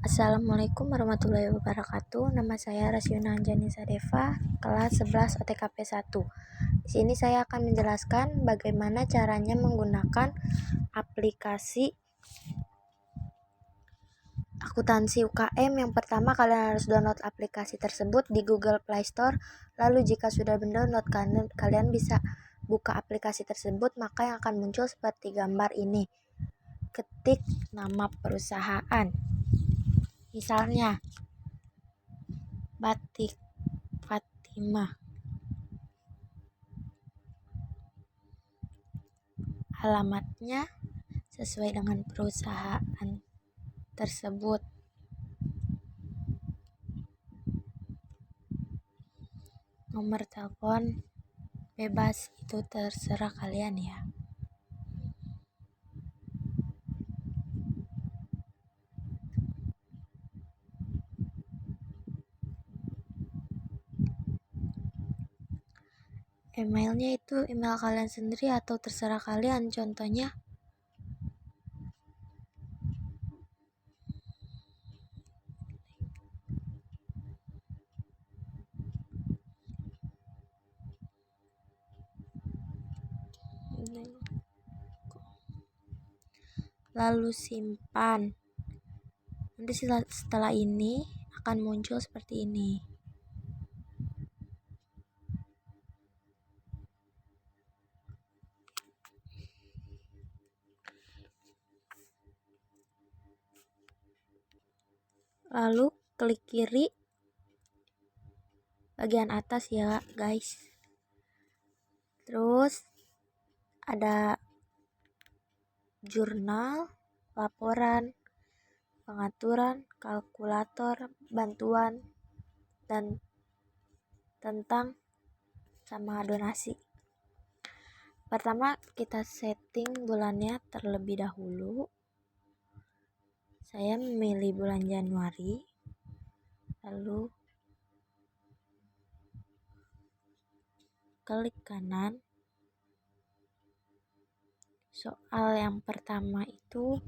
Assalamualaikum warahmatullahi wabarakatuh. Nama saya Rasyuna Anjanisa Deva, kelas 11 OTKP 1. Di sini saya akan menjelaskan bagaimana caranya menggunakan aplikasi akuntansi UKM. Yang pertama, kalian harus download aplikasi tersebut di Google Play Store. Lalu jika sudah mendownload, kalian bisa buka aplikasi tersebut, maka yang akan muncul seperti gambar ini. Ketik nama perusahaan. Misalnya Batik Fatimah. Alamatnya sesuai dengan perusahaan tersebut. Nomor telepon bebas, itu terserah kalian ya. Emailnya itu email kalian sendiri atau terserah kalian. Contohnya lalu simpan. Nanti setelah ini akan muncul seperti ini. Lalu klik kiri bagian atas ya guys. Terus ada jurnal, laporan, pengaturan, kalkulator, bantuan, dan tentang sama donasi. Pertama kita setting bulannya terlebih dahulu. Saya memilih bulan Januari. Lalu klik kanan. Soal yang pertama itu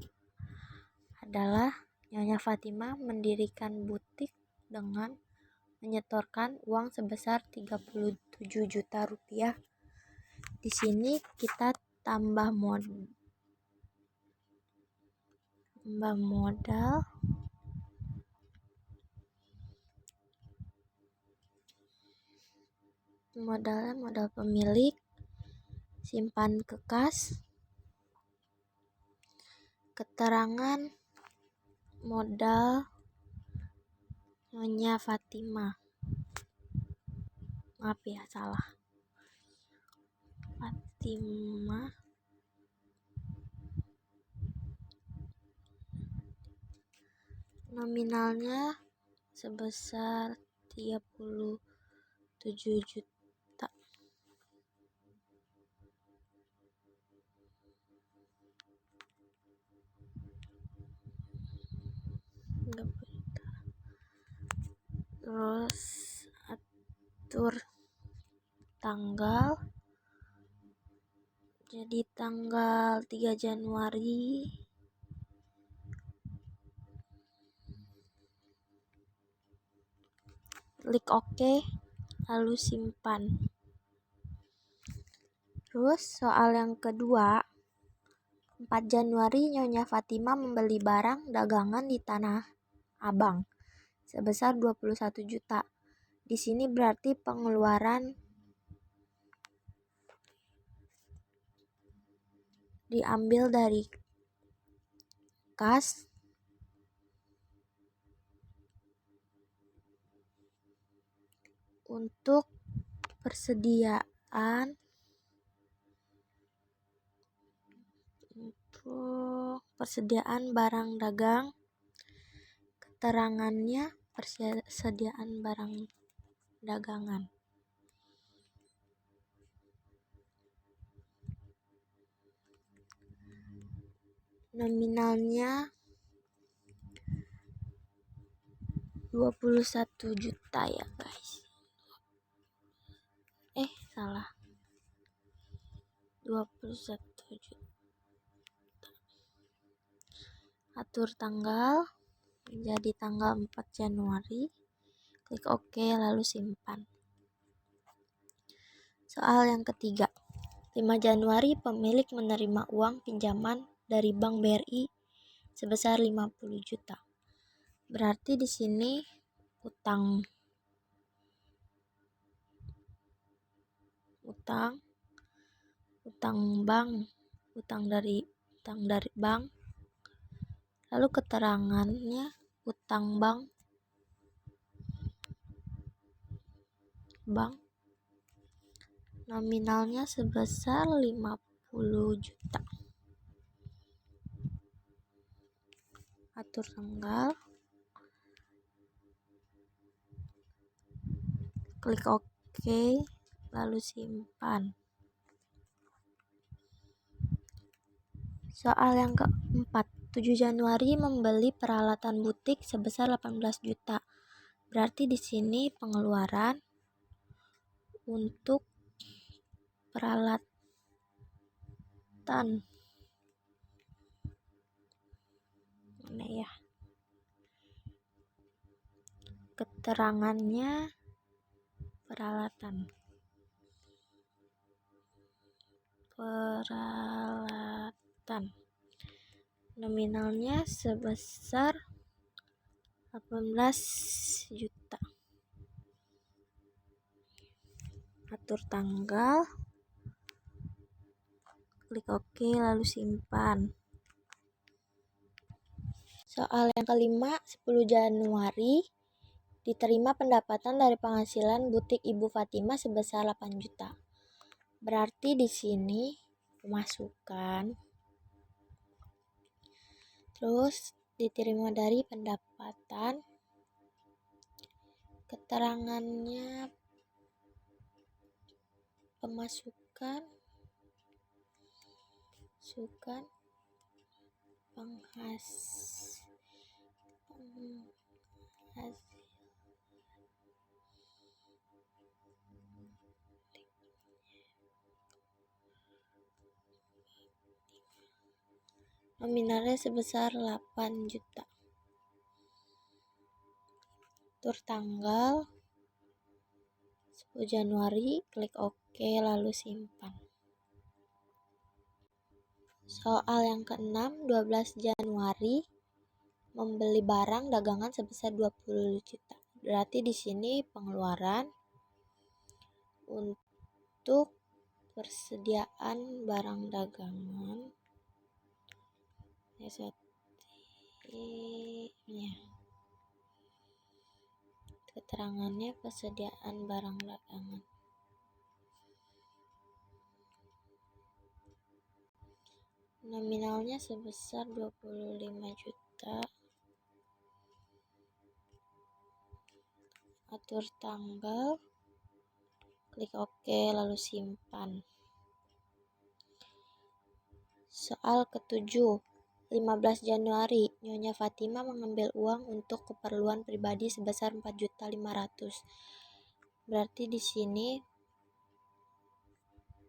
adalah Nyonya Fatimah mendirikan butik dengan menyetorkan uang sebesar 37 juta rupiah. Di sini kita tambah modal. Modalnya modal pemilik, simpan ke kas, keterangan modal Nyonya Fatimah. Maaf ya, salah. Fatimah. Nominalnya sebesar 37 juta. Terus atur tanggal jadi tanggal 3 Januari. Klik OK, lalu simpan. Terus soal yang kedua, 4 Januari Nyonya Fatimah membeli barang dagangan di Tanah Abang sebesar 21 juta. Di sini berarti pengeluaran diambil dari kas untuk persediaan barang dagang. Keterangannya persediaan barang dagangan. Nominalnya 21 juta ya guys. Salah. 21 juta. Atur tanggal menjadi tanggal 4 Januari. Klik OK lalu simpan. Soal yang ketiga. 5 Januari pemilik menerima uang pinjaman dari Bank BRI sebesar 50 juta. Berarti di sini utang dari bank. Lalu keterangannya utang bank nominalnya sebesar 50 juta. Atur tanggal. Klik OK lalu simpan. Soal yang keempat. 7 Januari membeli peralatan butik sebesar 18 juta. Berarti di sini pengeluaran untuk peralatan. Mana ya? Keterangannya peralatan. Nominalnya sebesar 18 juta. Atur tanggal. Klik OK lalu simpan. Soal yang kelima, 10 Januari diterima pendapatan dari penghasilan butik Ibu Fatimah sebesar 8 juta. Berarti di sini pemasukan. Terus diterima dari pendapatan. Keterangannya pemasukan nominalnya sebesar 8 juta. Atur tanggal 10 Januari, klik OK lalu simpan. Soal yang keenam, 12 Januari membeli barang dagangan sebesar 20 juta. Berarti di sini pengeluaran untuk persediaan barang dagangan keterangannya persediaan barang dagangan. Nominalnya sebesar 25 juta. Atur tanggal. Klik OK lalu simpan. Soal ketujuh. 15 Januari, Nyonya Fatimah mengambil uang untuk keperluan pribadi sebesar 4.500.000. Berarti di sini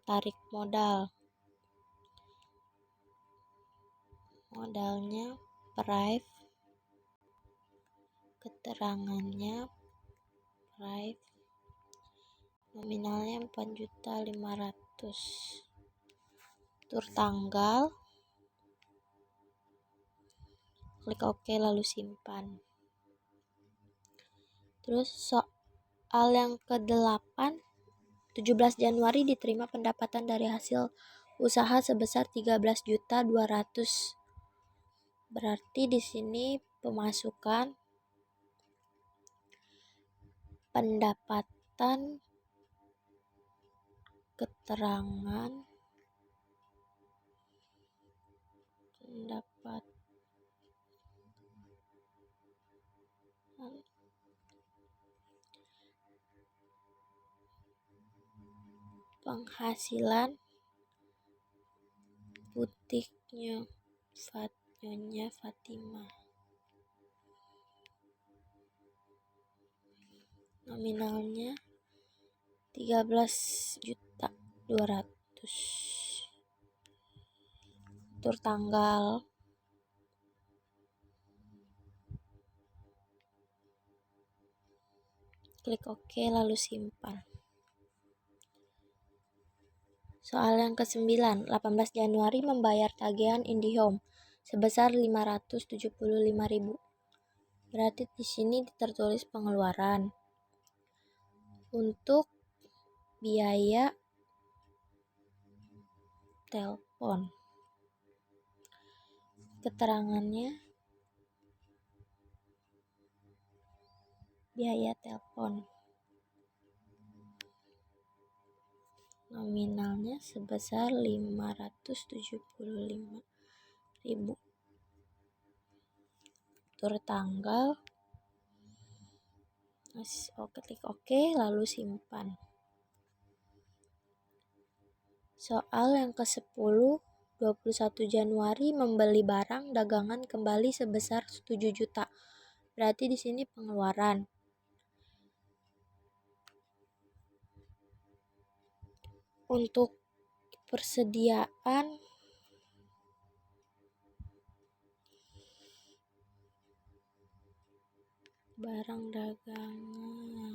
tarik modal. Modalnya prive. Keterangannya prive. Nominalnya 4.500.000. Atur tanggal. Klik OK lalu simpan. Terus soal yang ke-8, 17 Januari diterima pendapatan dari hasil usaha sebesar 13.200.000. Berarti di sini pemasukan, pendapatan, keterangan, penghasilan butiknya Nyonya Fatimah. Nominalnya 13.200.000. Atur tanggal. Klik OK lalu simpan. Soal yang ke-9, 18 Januari membayar tagihan IndiHome sebesar 575.000. Berarti di sini tertulis pengeluaran. Untuk biaya telepon. Keterangannya biaya telepon. Nominalnya sebesar 575.000. Atur tanggal. Klik OK lalu simpan. Soal yang ke-10, 21 Januari membeli barang dagangan kembali sebesar 7 juta. Berarti di sini pengeluaran. Untuk persediaan barang dagangan.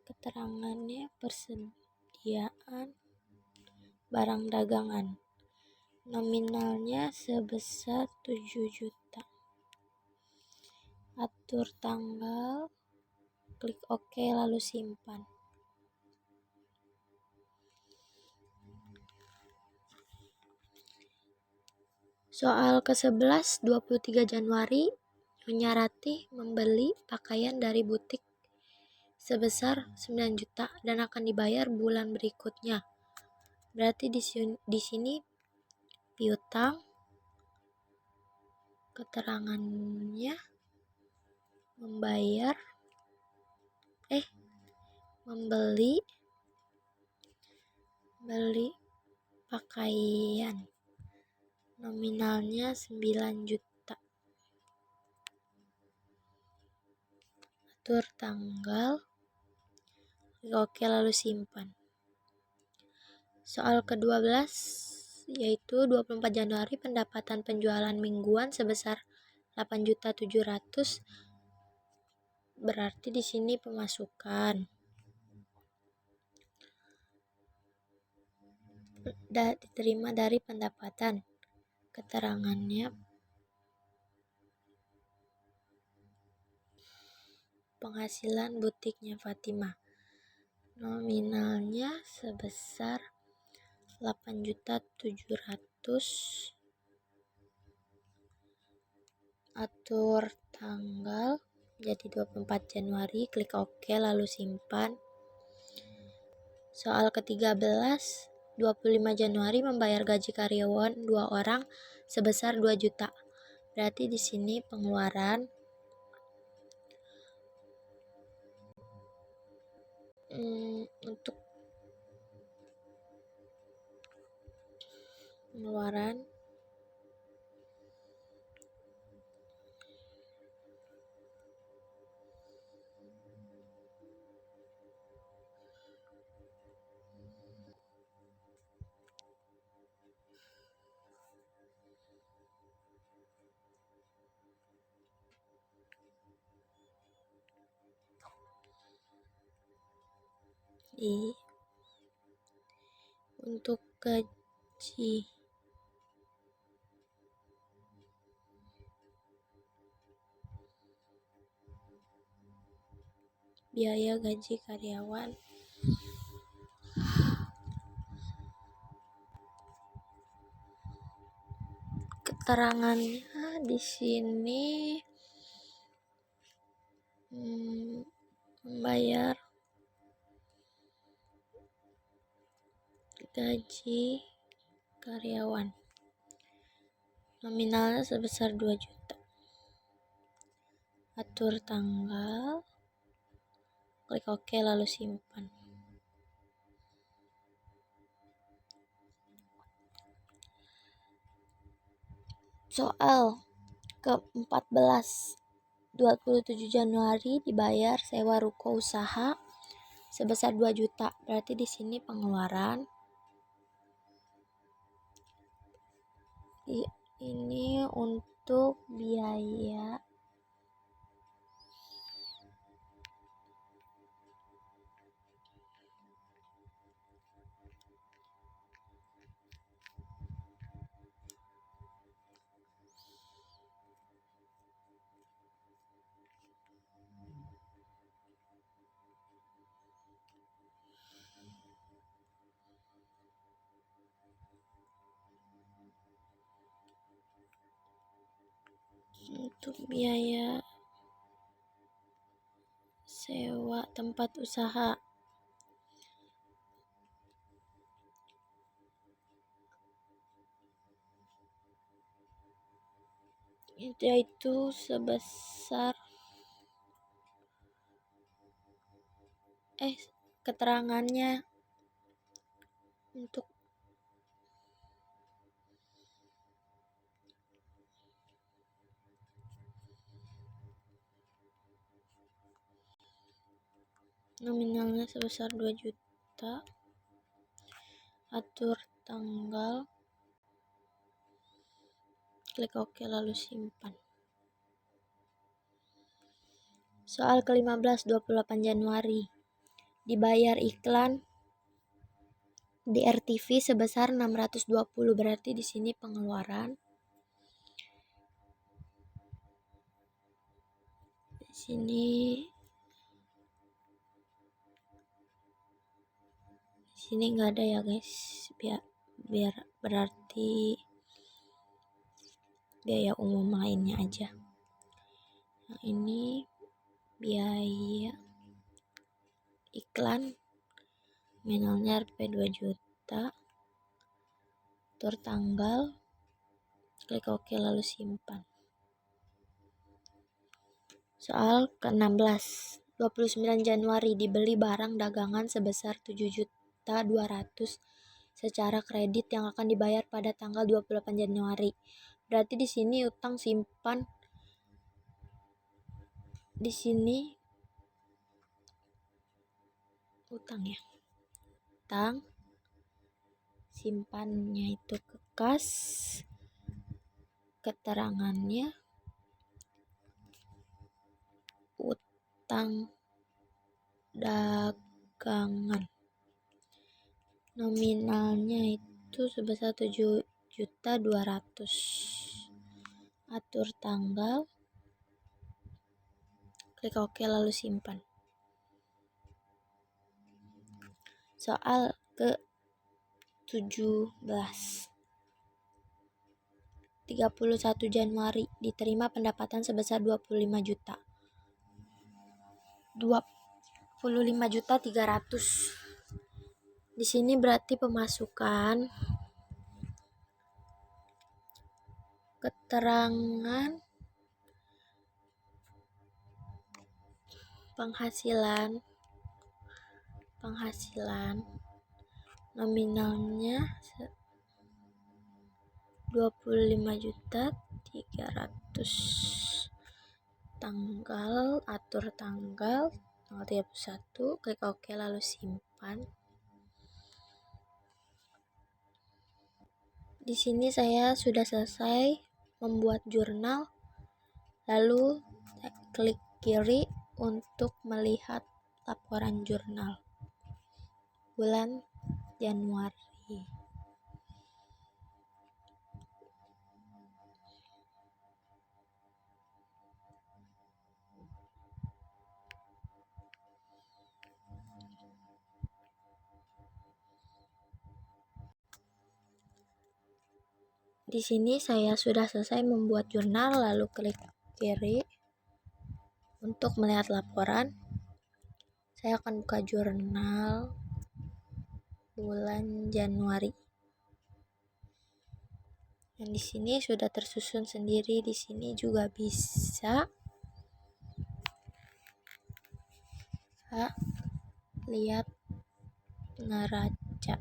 Keterangannya persediaan barang dagangan. Nominalnya sebesar 7 juta. Atur tanggal. Klik OK lalu simpan. Soal ke-11, 23 Januari, Nyonya Ratih membeli pakaian dari butik sebesar 9 juta dan akan dibayar bulan berikutnya. Berarti di sini piutang. Keterangannya membeli pakaian. Nominalnya 9 juta. Atur tanggal. Oke lalu simpan. Soal ke-12 yaitu 24 Januari pendapatan penjualan mingguan sebesar 8.700.000. Berarti di sini pemasukan. Diterima dari pendapatan. Keterangannya penghasilan butiknya Fatimah. Nominalnya sebesar 8.700.000. Atur tanggal jadi 24 Januari, klik OK lalu simpan. Soal ke-13, 25 Januari membayar gaji karyawan 2 orang sebesar 2 juta. Berarti di sini pengeluaran. Untuk pengeluaran untuk gaji biaya gaji karyawan keterangannya di sini membayar gaji karyawan nominalnya sebesar 2 juta. Atur tanggal, klik OK lalu simpan. Soal ke-14, 27 Januari dibayar sewa ruko usaha sebesar 2 juta. Berarti di sini pengeluaran. Ini untuk biaya Untuk biaya sewa tempat usaha yaitu sebesar keterangannya untuk nominalnya sebesar 2 juta, atur tanggal, klik OK lalu simpan. Soal ke-15, 28 Januari. Dibayar iklan di RTV sebesar 620, berarti di sini pengeluaran. Di sini nggak ada ya guys, biar berarti biaya umum lainnya aja. Nah, ini biaya iklan nominalnya Rp 2 juta, atur tanggal, klik OK lalu simpan. Soal ke-16, 29 Januari. Dibeli barang dagangan sebesar 7.200.000 secara kredit yang akan dibayar pada tanggal 28 Januari. Berarti di sini utang simpan, di sini utang ya. Utang simpannya itu ke kas, keterangannya utang dagangan, nominalnya itu sebesar 7.200.000, atur tanggal, klik OK lalu simpan. Soal ke-17, 31 Januari. Diterima pendapatan sebesar 25.300.000. Di sini berarti pemasukan, keterangan penghasilan nominalnya 25.300.000, atur tanggal 31, klik OK lalu simpan. Di sini saya sudah selesai membuat jurnal, lalu klik kiri untuk melihat laporan jurnal bulan Januari. Di sini saya sudah selesai membuat jurnal, lalu klik kiri untuk melihat laporan. Saya akan buka jurnal bulan Januari. Dan di sini sudah tersusun sendiri, di sini juga bisa lihat neraca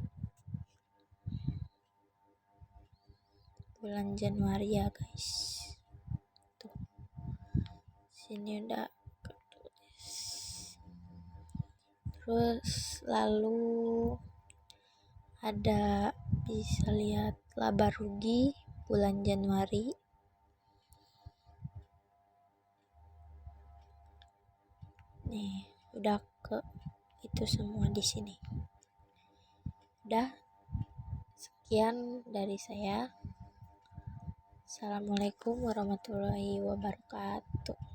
bulan Januari ya guys. Tuh. Sini udah ketulis. Terus lalu ada bisa lihat laba rugi bulan Januari. Nih, udah ke itu semua di sini. Udah. Sekian dari saya. Assalamualaikum warahmatullahi wabarakatuh.